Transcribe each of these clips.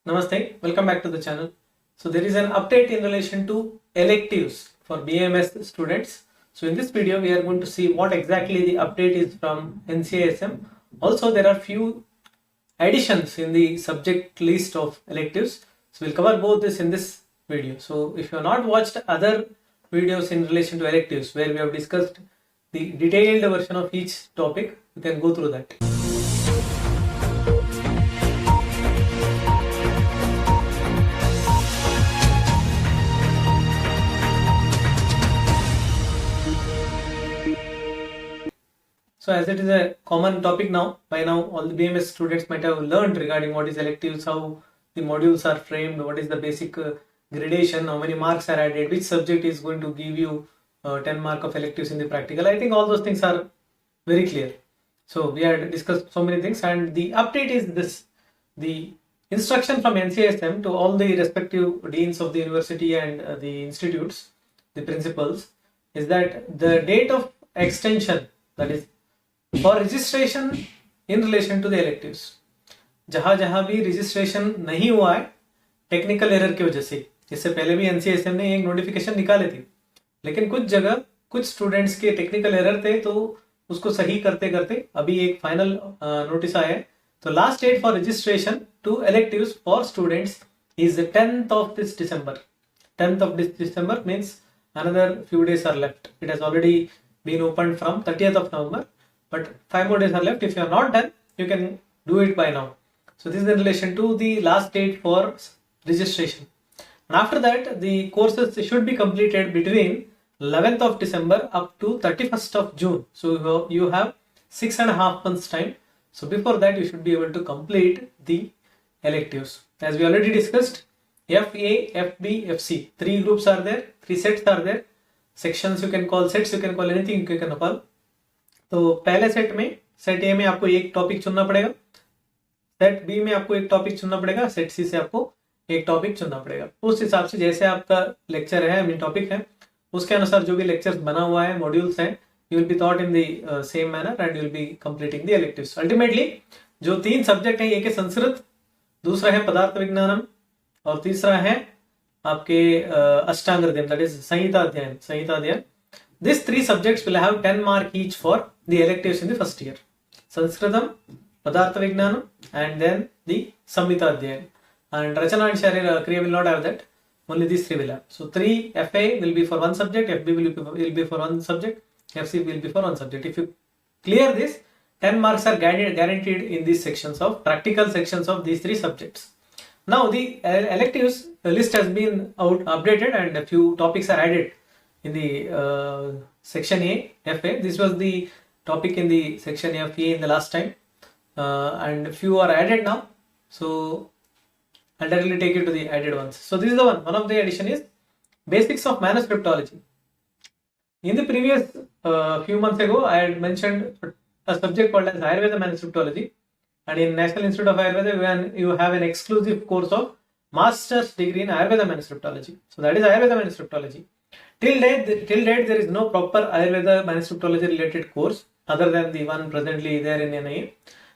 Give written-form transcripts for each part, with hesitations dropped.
Namaste, welcome back to the channel. So there is an update in relation to electives for BMS students. So in this video we are going to see what exactly the update is from NCISM. Also there are few additions in the subject list of electives. So we'll cover both this in this video. So if you have not watched other videos in relation to electives where we have discussed the detailed version of each topic, you can go through that. So as it is a common topic now, by now all the BMS students might have learned regarding what is electives, how the modules are framed, what is the basic gradation, how many marks are added, which subject is going to give you 10 mark of electives in the practical. I think all those things are very clear. So we had discussed so many things, and the update is this: the instruction from NCISM to all the respective deans of the university and the institutes, the principals, is that the date of extension, that is for registration in relation to the electives, जहां जहां भी registration नहीं हुआ है technical error की वजह से, इससे पहले भी एनसीएसएम ने एक नोटिफिकेशन निकाले थे, लेकिन कुछ जगह कुछ स्टूडेंट्स के टेक्निकल एरर थे तो उसको सही करते करते अभी एक फाइनल नोटिस आया है. तो last date for registration to electives for students is the 10th of this December. 10th of this December means another few days are left. It has already been opened from 30th of November. But 5 more days are left. If you are not done, you can do it by now. So this is in relation to the last date for registration. And after that, the courses should be completed between 11th of December up to 31st of June. So you have 6.5 months time. So before that, you should be able to complete the electives. As we already discussed, FA, FB, FC. 3 groups are there, 3 sets are there. Sections you can call, sets you can call, anything you can call. तो पहले set में, set ए में आपको एक topic चुनना पड़ेगा, set B में आपको एक टॉपिक चुनना पड़ेगा, सेट सी से आपको एक टॉपिक चुनना पड़ेगा. उस हिसाब से जैसे आपका लेक्चर है, टॉपिक है, उसके अनुसार जो भी लेक्चर्स बना हुआ है, मॉड्यूल्स हैं, you will be thought in the same manner and you will be completing the electives. Ultimately जो 3 सब्जेक्ट हैं, एक है संस्कृत, दूसरा है पदार्थ विज्ञानम और तीसरा है आपके अष्टांग हृदय, दैट इज संहिता अध्ययन. These 3 subjects will have 10 mark each for the electives in the first year. Sanskritam, Padartha Vijnanam, and then the Samhita Adhyayan. And Rachana and Sharira Kriya will not have that. Only these 3 will have. So 3 FA will be for one subject, FB will be for one subject, FC will be for one subject. If you clear this, 10 marks are guaranteed in these sections of practical sections of these 3 subjects. Now the electives list has been updated and a few topics are added in the section A, FA. This was the topic in the section A of A in the last time, and few are added now. So I'll directly take you to the added ones. So this is the one of the addition is basics of manuscriptology. In the previous few months ago, I had mentioned a subject called as Ayurveda manuscriptology, and in National Institute of Ayurveda when you have an exclusive course of master's degree in Ayurveda manuscriptology. So that is Ayurveda manuscriptology. Till date there is no proper Ayurveda manuscriptology related course other than the one presently there in NIA.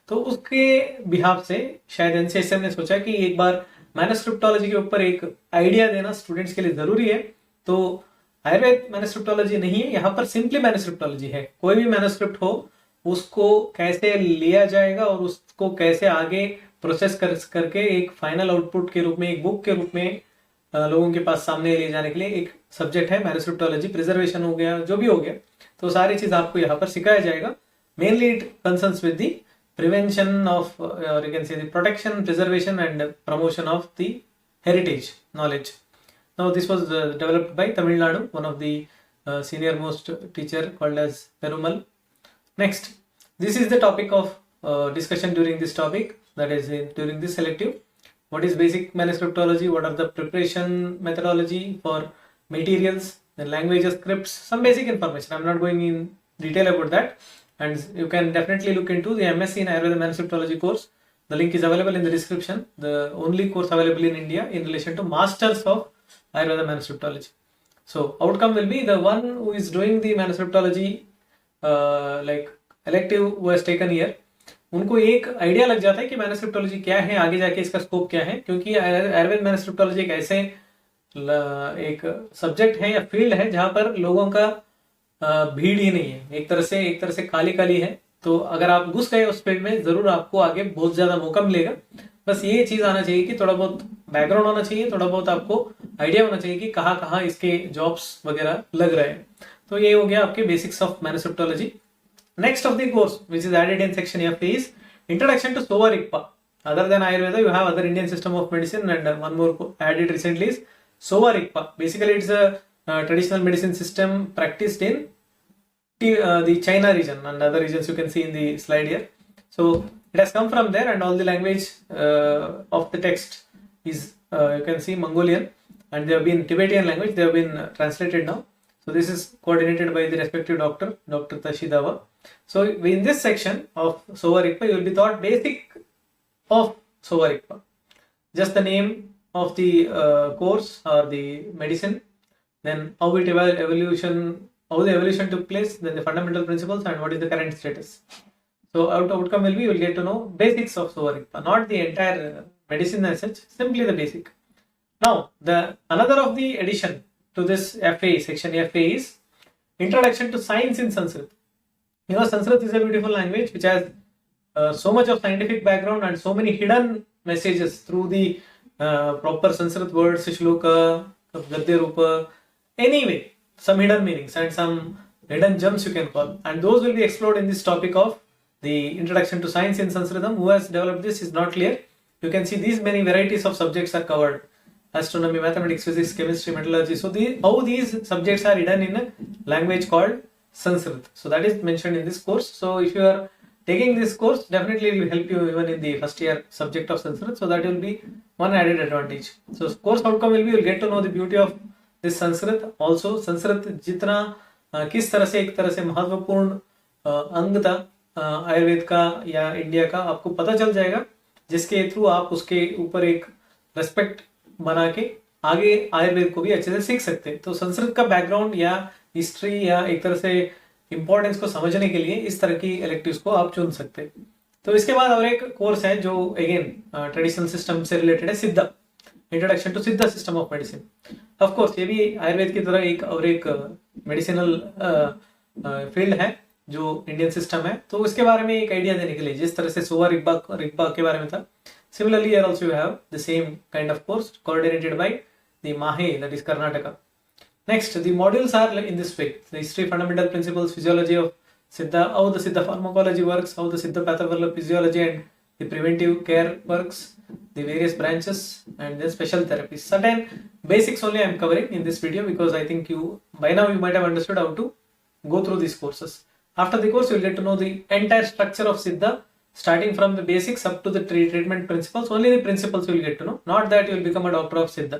तो उसके behalf से शायद NCISM ने सोचा कि एक बार मैनुस्क्रिप्टोलॉजी के ऊपर एक आइडिया देना स्टूडेंट्स के लिए जरूरी है. तो आयुर्वेद मैनुस्क्रिप्टोलॉजी नहीं है, यहाँ पर सिंपली मैनुस्क्रिप्टोलॉजी है. कोई भी मैनुस्क्रिप्ट हो उसको कैसे लिया जाएगा और उसको कैसे आगे प्रोसेस करके एक फाइनल आउटपुट के रूप में, एक बुक के रूप में लोगों के पास सामने ले जाने के लिए एक सब्जेक्ट है मैनुस्क्रिप्टोलॉजी. प्रिजर्वेशन हो गया, जो भी हो गया, तो सारी चीज आपको यहाँ पर सिखाया जाएगा. Mainly it concerns with the prevention of, और you can say the protection, preservation and promotion of the heritage knowledge. Now this was developed by Tamil Nadu, one of the senior most teacher called एज Perumal. Next, this is the topic of discussion during this topic, that is during this selective. What is basic manuscriptology? What are the preparation methodology for materials, the languages, scripts, some basic information. I'm not going in detail about that, and you can definitely look into the MSc in Ayurveda manuscriptology course. The link is available in the description. The only course available in India in relation to masters of Ayurveda manuscriptology. So outcome will be the one who is doing the manuscriptology like elective who has taken here, उनको एक idea लग जाता है कि मैनोसेप्टोलॉजी क्या है, आगे जाके इसका स्कोप क्या है, क्योंकि आयुर्वेद मैनोसेप्टोलॉजी एक ऐसे एक सब्जेक्ट है या फील्ड है जहां पर लोगों का भीड़ ही नहीं है, एक तरह से खाली खाली है। तो अगर आप घुस गए उस फील्ड में, जरूर आपको आगे बहुत ज्यादा मौका मिलेगा। बस ये चीज आना चाहिए कि थोड़ा बहुत बैकग्राउंड होना चाहिए, थोड़ा बहुत आपको आइडिया होना चाहिए कि कहाँ कहाँ इसके जॉब्स वगैरह लग रहे हैं। तो ये हो गया आपके बेसिक्स ऑफ मैनोसेप्टोलॉजी। Next of the course, which is added in section F, is Introduction to Sowa Rigpa. Other than Ayurveda, you have other Indian system of medicine, and one more added recently is Sowa Rigpa. Basically, it's a traditional medicine system practiced in the China region and other regions you can see in the slide here. So it has come from there, and all the language of the text is you can see Mongolian, and they have been Tibetan language. They have been translated now. So this is coordinated by the respective doctor, Dr. Tashidawa. So in this section of Sowa Rigpa, you will be taught basic of Sowa Rigpa, just the name of the course or the medicine, then how it how the evolution took place, then the fundamental principles, and what is the current status. So outcome will be, you will get to know basics of Sowa Rigpa, not the entire medicine as such, simply the basic. Now the another of the addition to this FA, section FA, is Introduction to Science in Sanskrit. You know, Sanskrit is a beautiful language which has so much of scientific background and so many hidden messages through the proper Sanskrit words, shloka, gadya rupa, anyway, some hidden meanings and some hidden gems you can call. And those will be explored in this topic of the Introduction to Science in Sanskritam. Who has developed this is not clear. You can see these many varieties of subjects are covered. Astronomy, mathematics, physics, chemistry, metallurgy. So how these subjects are hidden in a language called Sanskrit. So that is mentioned in this course. So if you are taking this course, definitely it will help you even in the first year subject of Sanskrit. So that will be one added advantage. So course outcome will be, you will get to know the beauty of this Sanskrit. Also Sanskrit जितना किस तरह से एक तरह से महत्वपूर्ण अंग था आयुर्वेद का या इंडिया का, आपको पता चल जाएगा, जिसके थ्रू आप उसके ऊपर एक रेस्पेक्ट बना के आगे आयुर्वेद को भी अच्छे से सीख सकते हैं। तो संस्कृत का बैकग्राउंड या हिस्ट्री या एक तरह से इंपॉर्टेंस को समझने के लिए इस तरह की इलेक्टिव्स को आप चुन सकते हैं। तो इसके बाद और एक कोर्स है जो अगेन ट्रेडिशनल सिस्टम से रिलेटेड है, सिद्धा, इंट्रोडक्शन टू सिद्धा system of medicine. Of course ये भी आयुर्वेद की तरह एक और एक मेडिसिनल फील्ड है जो इंडियन सिस्टम है। तो इसके बारे में एक आइडिया देने के लिए, जिस तरह से सोवा रिग्पा के बारे में था, similarly here also you have the same kind of course coordinated by the Mahe, that is Karnataka. Next, the modules are in this way: the history, fundamental principles, physiology of Siddha, how the Siddha pharmacology works, how the Siddha pathophysiology and the preventive care works, the various branches, and then special therapies. Certain basics only I am covering in this video because I think you by now you might have understood how to go through these courses. After the course you will get to know the entire structure of Siddha, starting from the basics up to the treatment principles. Only the principles you will get to know, not that you will become a doctor of Siddha.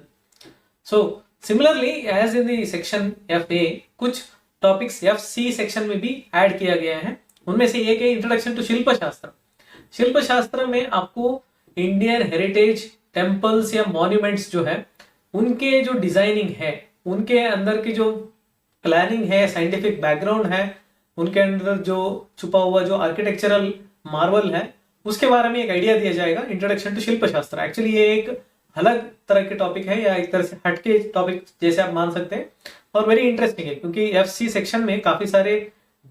So similarly as in the section FA, कुछ topics FC section में भी add किया गया है। उनमें से एक है इंट्रोडक्शन टू शिल्प शास्त्र। शिल्प शास्त्र में आपको इंडियन हेरिटेज टेम्पल्स या मॉन्यूमेंट्स जो है उनके जो डिजाइनिंग है, उनके अंदर की जो प्लानिंग है, साइंटिफिक बैकग्राउंड है, उनके अंदर जो छुपा हुआ जो आर्किटेक्चरल मार्वल है, उसके बारे में एक आइडिया दिया जाएगा। इंट्रोडक्शन टू शिल्प शास्त्र। एक्चुअली ये एक अलग तरह के टॉपिक है या एक तरह से हटके टॉपिक जैसे आप मान सकते हैं, और वेरी इंटरेस्टिंग है क्योंकि FC सेक्शन में काफी सारे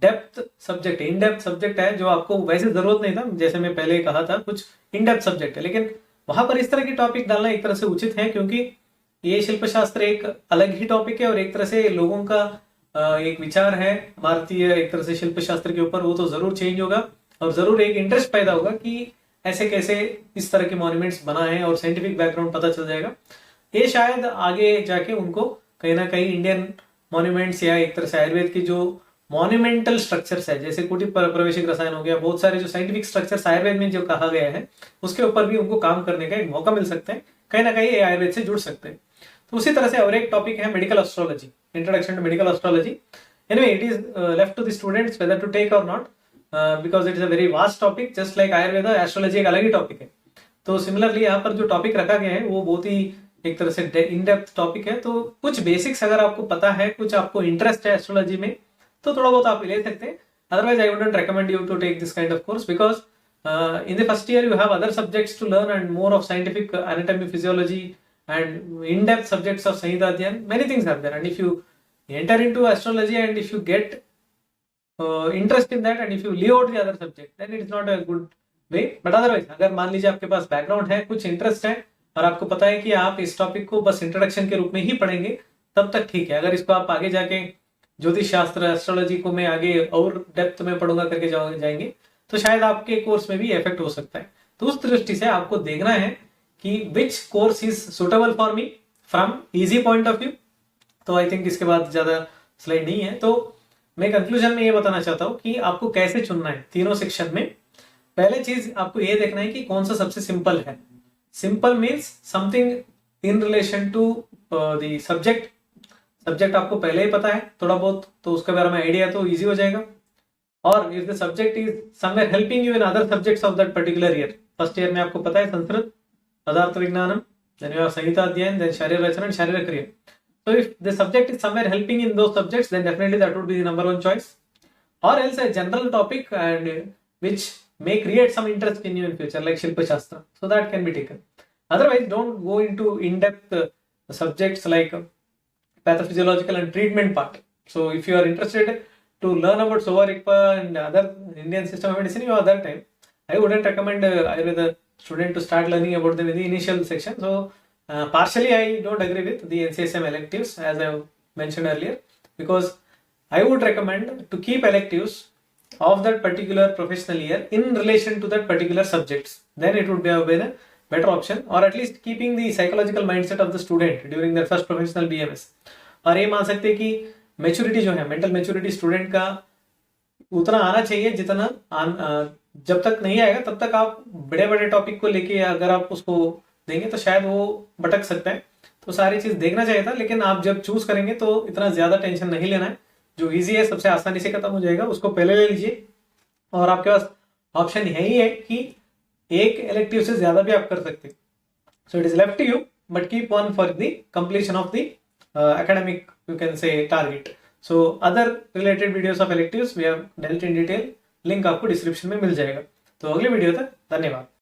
डेप्थ सब्जेक्ट है, इन डेप्थ सब्जेक्ट है जो आपको वैसे जरूरत नहीं था। जैसे मैं पहले कहा था कुछ इन डेप्थ सब्जेक्ट है, लेकिन वहां पर इस तरह की टॉपिक डालना एक तरह से उचित है क्योंकि ये शिल्प शास्त्र एक अलग ही टॉपिक है और एक तरह से लोगों का एक विचार है भारतीय एक तरह से शिल्प शास्त्र के ऊपर, वो तो जरूर चेंज होगा और जरूर एक इंटरेस्ट पैदा होगा कि ऐसे कैसे इस तरह के मॉन्यूमेंट्स बना है और साइंटिफिक बैकग्राउंड पता चल जाएगा। ये शायद आगे जाके उनको कहीं ना कहीं इंडियन मॉन्यूमेंट्स या एक तरह से आयुर्वेद की जो मॉन्यूमेंटल स्ट्रक्चर्स है, जैसे कुटी प्रवेशिक रसायन हो गया, बहुत सारे जो साइंटिफिक स्ट्रक्चर्स आयुर्वेद में जो कहा गया है उसके ऊपर भी उनको काम करने का एक मौका मिल सकता है, कहीं ना कहीं आयुर्वेद से जुड़ सकते हैं। तो उसी तरह से और एक टॉपिक है medical astrology, introduction to medical astrology. Anyway it is left to the students whether to take और not, because it is a very vast topic, just like Ayurveda, astrology एक अलग ही टॉपिक है। तो सिमिलरली यहाँ पर जो टॉपिक रखा गया है वो बहुत ही एक तरह से इन डेप्थ टॉपिक है। तो कुछ बेसिक्स अगर आपको पता है, कुछ आपको इंटरेस्ट है एस्ट्रोलॉजी में, तो थोड़ा बहुत आप ले सकते हैं। Otherwise I wouldn't recommend you to take this kind of course because In the first year you have other subjects to learn and more of scientific anatomy, physiology and in-depth subjects of Sangeeta Adhyan. Many things are there, and if you enter into astrology and if you get interest in that and if you leave out the other subject, then it is not a good way. But otherwise, अगर मान लीजिए आपके पास background है, कुछ interest है और आपको पता है कि आप इस टॉपिक को बस इंट्रोडक्शन के रूप में ही पढ़ेंगे, तब तक ठीक है. अगर इसको आप आगे जाके ज्योतिष शास्त्र, एस्ट्रोलॉजी को मैं आगे और डेप्थ में पढ़ूंगा करके जाएंगे, तो शायद आपके कोर्स में भी इफेक्ट हो सकता है. तो उस दृष्टि से आपको देखना है कि which course is suitable for me from easy point of view. तो आई थिंक इसके बाद ज्यादा स्लाइड नहीं है. तो मैं कंक्लूजन में ये बताना चाहता हूं कि आपको कैसे चुनना है तीनों सेक्शन में. पहले चीज आपको ये देखना है कि कौन सा सबसे सिंपल है. Simple means something in relation to the subject. Subject आपको पहले ही पता है थोड़ा बहुत, तो उसके बारे में आइडिया तो इजी हो जाएगा. और if the subject is somewhere helping you in other subjects of that particular year. First year में आपको पता है संस्कृत, पदार्थ विज्ञानम, देन यू हैव संगीता अध्ययन, देन शारीर रचना एंड शारीर क्रिया. So if the subject is somewhere helping in those subjects, then definitely that would be the number one choice. Or else a general topic and which may create some interest in you in future, like Shilpa Shastra. So that can be taken. Otherwise, don't go into in-depth subjects like pathophysiological and treatment part. So if you are interested to learn about Sowa Rigpa and other Indian system of medicine, you have that time. I wouldn't recommend Ayurveda student to start learning about them in the initial section. So partially I don't agree with the NCSM electives as I mentioned earlier, because I would recommend to keep electives of that particular professional year in relation to that particular subjects. Then it would be a better option, or at least keeping the psychological mindset of the student during their first professional BMS. और ये मान सकते हैं कि maturity जो है, mental maturity student का उतना आना चाहिए जितना जब तक नहीं आएगा तब तक आप बड़े बड़े टॉपिक को लेके अगर आप उसको देंगे तो शायद वो भटक सकता है. तो सारी चीज देखना चाहिए था, लेकिन आप जब चूज करेंगे तो इतना ज्यादा टेंशन नहीं लेना है. जो इजी है, सबसे आसानी से खत्म हो जाएगा, उसको पहले ले लीजिए. और आपके पास ऑप्शन यही है कि एक इलेक्टिव से ज्यादा भी आप कर सकते हैं. So it is left to you, but keep one for the completion of the academic, you can say, target. So other related videos of electives we have dealt in detail. Link आपको description में मिल जाएगा. तो अगले video तक धन्यवाद.